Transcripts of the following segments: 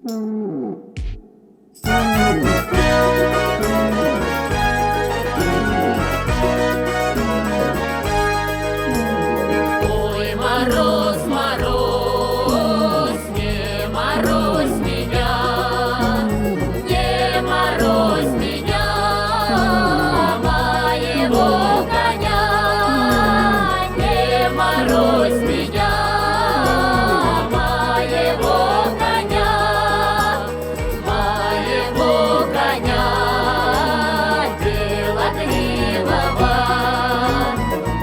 Ой, мороз, мороз, не морозь меня, не морозь меня, моего коня, не морозь меня, моего коня, моего коня, белогривого.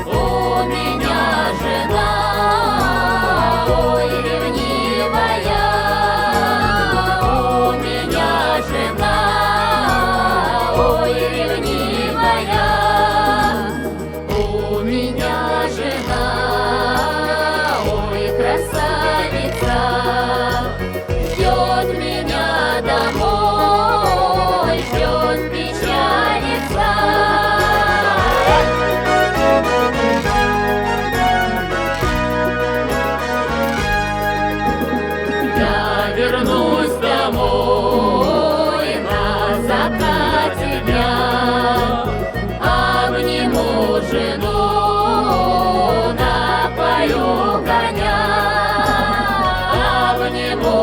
У меня жена, ой, ревнивая, у меня жена, ой, ревнивая, у меня жена, ой, красавица, ждет меня домой, ждет, печалится. Я вернусь домой на закате дня, обниму жену, напою коня, обниму